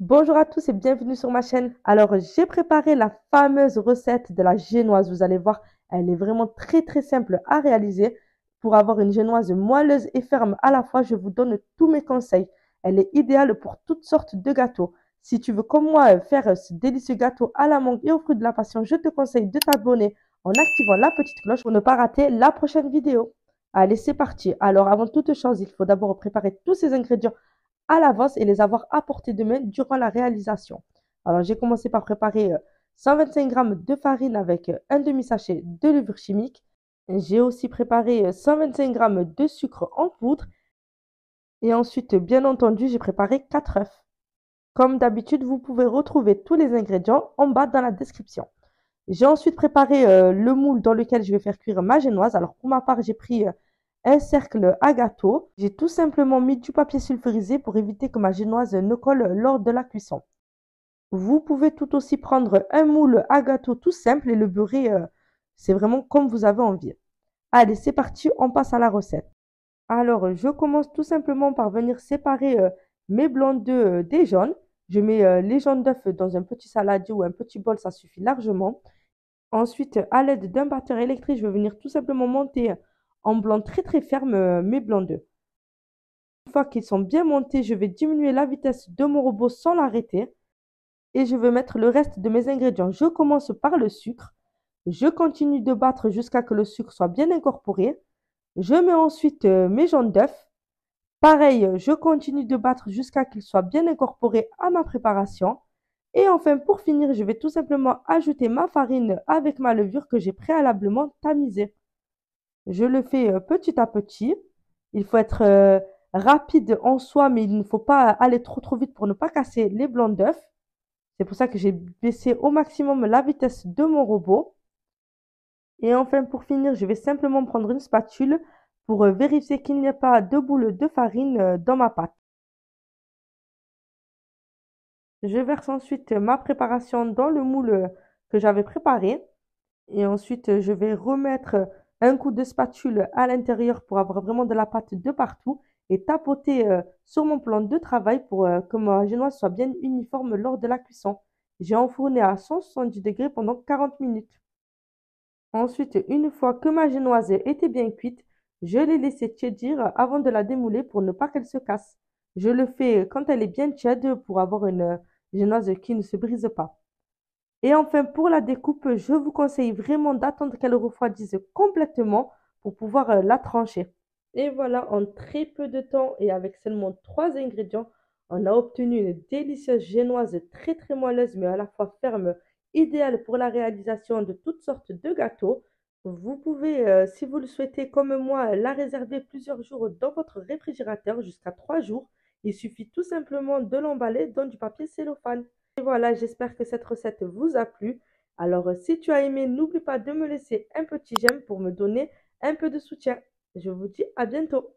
Bonjour à tous et bienvenue sur ma chaîne. Alors, j'ai préparé la fameuse recette de la génoise. Vous allez voir, elle est vraiment très simple à réaliser. Pour avoir une génoise moelleuse et ferme à la fois, je vous donne tous mes conseils. Elle est idéale pour toutes sortes de gâteaux. Si tu veux comme moi faire ce délicieux gâteau à la mangue et aux fruits de la passion, je te conseille de t'abonner en activant la petite cloche pour ne pas rater la prochaine vidéo. Allez, c'est parti. Alors, avant toute chose, il faut d'abord préparer tous ces ingrédients à l'avance et les avoir à portée de main durant la réalisation. Alors, j'ai commencé par préparer 125 g de farine avec un demi-sachet de levure chimique. J'ai aussi préparé 125 g de sucre en poudre. Et ensuite, bien entendu, j'ai préparé 4 œufs. Comme d'habitude, vous pouvez retrouver tous les ingrédients en bas dans la description. J'ai ensuite préparé le moule dans lequel je vais faire cuire ma génoise. Alors, pour ma part, j'ai pris un cercle à gâteau. J'ai tout simplement mis du papier sulfurisé pour éviter que ma génoise ne colle lors de la cuisson. Vous pouvez tout aussi prendre un moule à gâteau tout simple et le beurrer, c'est vraiment comme vous avez envie. Allez, c'est parti, on passe à la recette. Alors, je commence tout simplement par venir séparer mes blancs d'œufs des jaunes. Je mets les jaunes d'œufs dans un petit saladier ou un petit bol, ça suffit largement. Ensuite, à l'aide d'un batteur électrique, je vais venir tout simplement monter en blanc très ferme mes blancs d'œufs. Une fois qu'ils sont bien montés, je vais diminuer la vitesse de mon robot sans l'arrêter et je vais mettre le reste de mes ingrédients. Je commence par le sucre. Je continue de battre jusqu'à que le sucre soit bien incorporé. Je mets ensuite mes jaunes d'œufs. Pareil, je continue de battre jusqu'à qu'il soit bien incorporé à ma préparation. Et enfin, pour finir, je vais tout simplement ajouter ma farine avec ma levure que j'ai préalablement tamisée. Je le fais petit à petit. Il faut être rapide en soi, mais il ne faut pas aller trop vite pour ne pas casser les blancs d'œufs. C'est pour ça que j'ai baissé au maximum la vitesse de mon robot. Et enfin, pour finir, je vais simplement prendre une spatule pour vérifier qu'il n'y a pas de boules de farine dans ma pâte. Je verse ensuite ma préparation dans le moule que j'avais préparé. Et ensuite, je vais remettre un coup de spatule à l'intérieur pour avoir vraiment de la pâte de partout et tapoter sur mon plan de travail pour que ma génoise soit bien uniforme lors de la cuisson. J'ai enfourné à 170 degrés pendant 40 minutes. Ensuite, une fois que ma génoise était bien cuite, je l'ai laissée tiédir avant de la démouler pour ne pas qu'elle se casse. Je le fais quand elle est bien tiède pour avoir une génoise qui ne se brise pas. Et enfin, pour la découpe, je vous conseille vraiment d'attendre qu'elle refroidisse complètement pour pouvoir la trancher. Et voilà, en très peu de temps et avec seulement 3 ingrédients, on a obtenu une délicieuse génoise très moelleuse mais à la fois ferme, idéale pour la réalisation de toutes sortes de gâteaux. Vous pouvez, si vous le souhaitez comme moi, la réserver plusieurs jours dans votre réfrigérateur jusqu'à 3 jours. Il suffit tout simplement de l'emballer dans du papier cellophane. Et voilà, j'espère que cette recette vous a plu. Alors, si tu as aimé, n'oublie pas de me laisser un petit j'aime pour me donner un peu de soutien. Je vous dis à bientôt.